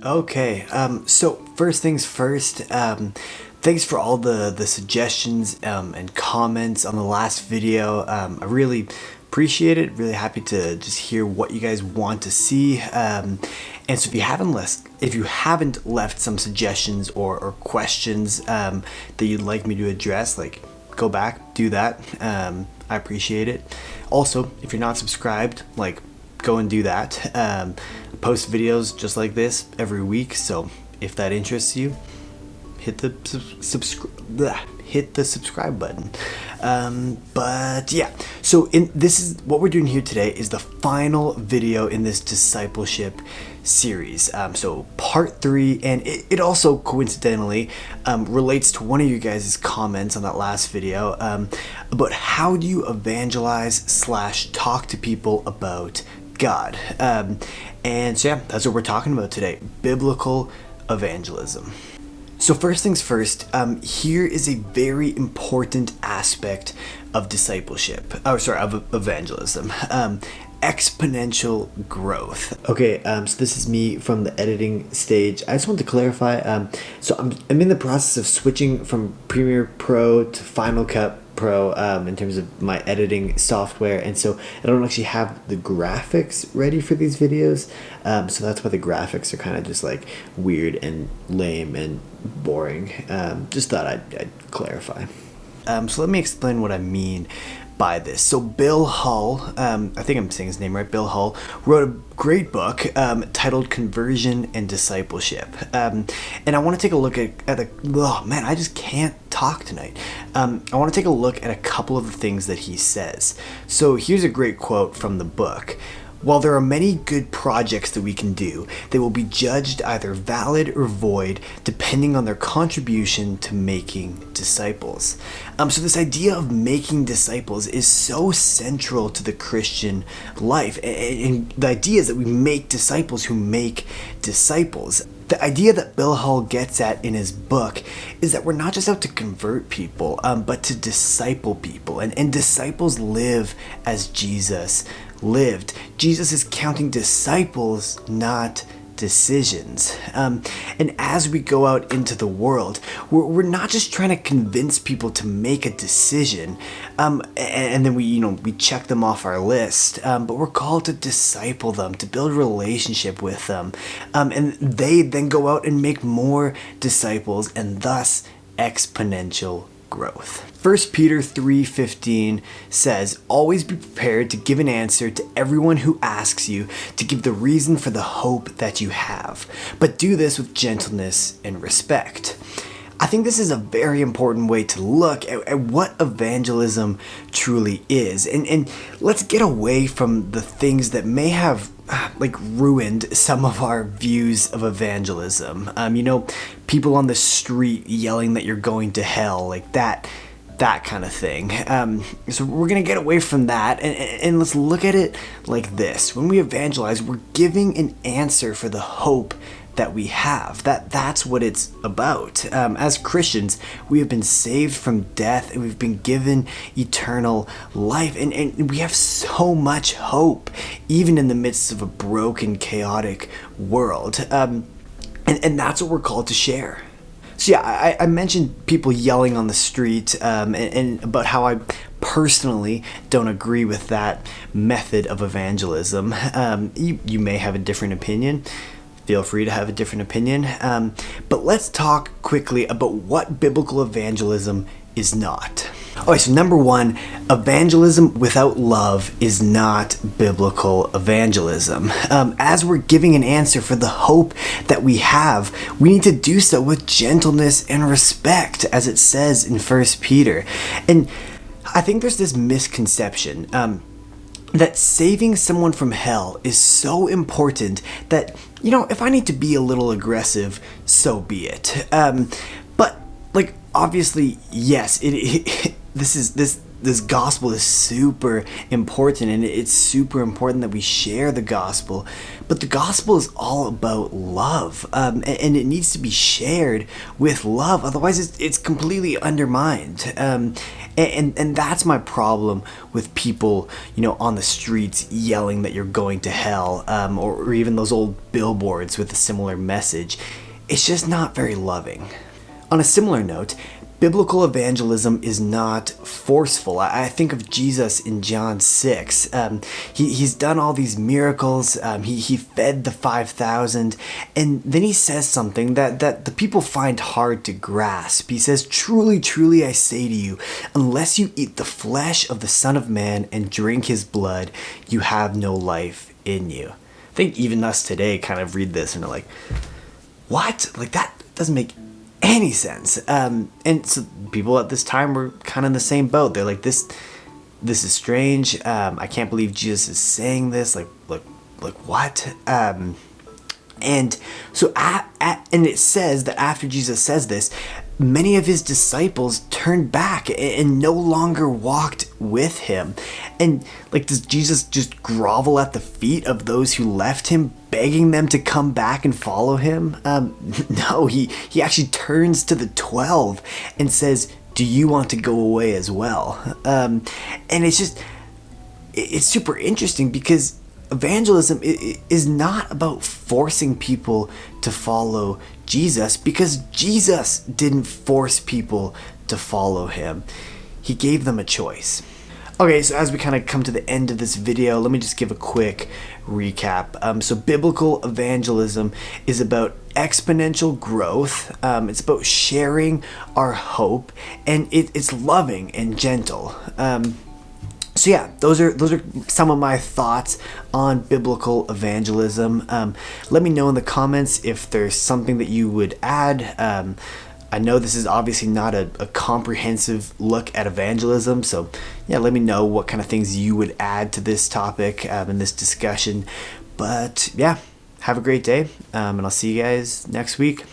Okay, so first things first, thanks for all the suggestions and comments on the last video. I really appreciate it. Really happy to just hear what you guys want to see. And so if you haven't left some suggestions or questions that you'd like me to address, like go back, do that. I appreciate it. Also, if you're not subscribed, like go and do that. I post videos just like this every week, so if that interests you, hit the subscribe button. But yeah, so this is what we're doing here today is the final video in this discipleship series. So part 3, and it also coincidentally relates to one of you guys' comments on that last video about how do you evangelize / talk to people about God. And so yeah, that's what we're talking about today, biblical evangelism. So first things first, here is a very important aspect of discipleship, of evangelism, exponential growth. Okay, so this is me from the editing stage. I just want to clarify, so I'm in the process of switching from Premiere Pro to Final Cut Pro in terms of my editing software, and so I don't actually have the graphics ready for these videos, so that's why the graphics are kind of just like weird and lame and boring. Just thought I'd clarify. So let me explain what I mean by this. So Bill Hull, I think I'm saying his name right, Bill Hull, wrote a great book titled Conversion and Discipleship. And I want to take a look at oh man, I just can't talk tonight. I want to take a look at a couple of the things that he says. So here's a great quote from the book. While there are many good projects that we can do, they will be judged either valid or void depending on their contribution to making disciples. So this idea of making disciples is so central to the Christian life. And the idea is that we make disciples who make disciples. The idea that Bill Hull gets at in his book is that we're not just out to convert people, but to disciple people. And disciples live as Jesus lived. Jesus is counting disciples, not decisions. And as we go out into the world, we're not just trying to convince people to make a decision, and then we check them off our list, but we're called to disciple them, to build a relationship with them, and they then go out and make more disciples, and thus exponential growth. 1 Peter 3:15 says, "Always be prepared to give an answer to everyone who asks you to give the reason for the hope that you have, but do this with gentleness and respect." I think this is a very important way to look at what evangelism truly is. And let's get away from the things that may have ruined some of our views of evangelism. People on the street yelling that you're going to hell, like that kind of thing. So we're going to get away from that, and let's look at it like this. When we evangelize, we're giving an answer for the hope that we have. That's what it's about. As Christians, we have been saved from death, and we've been given eternal life, and we have so much hope, even in the midst of a broken, chaotic world. And that's what we're called to share. So yeah, I mentioned people yelling on the street, and about how I personally don't agree with that method of evangelism. You may have a different opinion. Feel free to have a different opinion. But let's talk quickly about what biblical evangelism is not. Alright, so number 1, evangelism without love is not biblical evangelism. As we're giving an answer for the hope that we have, we need to do so with gentleness and respect, as it says in 1 Peter. And I think there's this misconception that saving someone from hell is so important that, if I need to be a little aggressive, so be it. But obviously, yes, this this gospel is super important, and it's super important that we share the gospel. But the gospel is all about love, and it needs to be shared with love. Otherwise, it's completely undermined. And that's my problem with people, on the streets yelling that you're going to hell, or even those old billboards with a similar message. It's just not very loving. On a similar note, biblical evangelism is not forceful. I think of Jesus in John 6. He's done all these miracles. He fed the 5,000. And then he says something that the people find hard to grasp. He says, "Truly, truly, I say to you, unless you eat the flesh of the Son of Man and drink his blood, you have no life in you." I think even us today kind of read this and are like, what? Like, that doesn't make any sense. And so people at this time were kind of in the same boat. They're like, this is strange. I can't believe Jesus is saying this. Like what? And so and it says that after Jesus says this, many of his disciples turned back and no longer walked with him. And does Jesus just grovel at the feet of those who left him, begging them to come back and follow him? No, he actually turns to the 12 and says, "Do you want to go away as well?" And it's super interesting because evangelism is not about forcing people to follow Jesus, because Jesus didn't force people to follow him. He gave them a choice. Okay, so as we kind of come to the end of this video, let me just give a quick recap. So biblical evangelism is about exponential growth. It's about sharing our hope, and it's loving and gentle. So yeah, those are some of my thoughts on biblical evangelism. Let me know in the comments if there's something that you would add. I know this is obviously not a comprehensive look at evangelism, so yeah, let me know what kind of things you would add to this topic in this discussion. But yeah, have a great day, and I'll see you guys next week.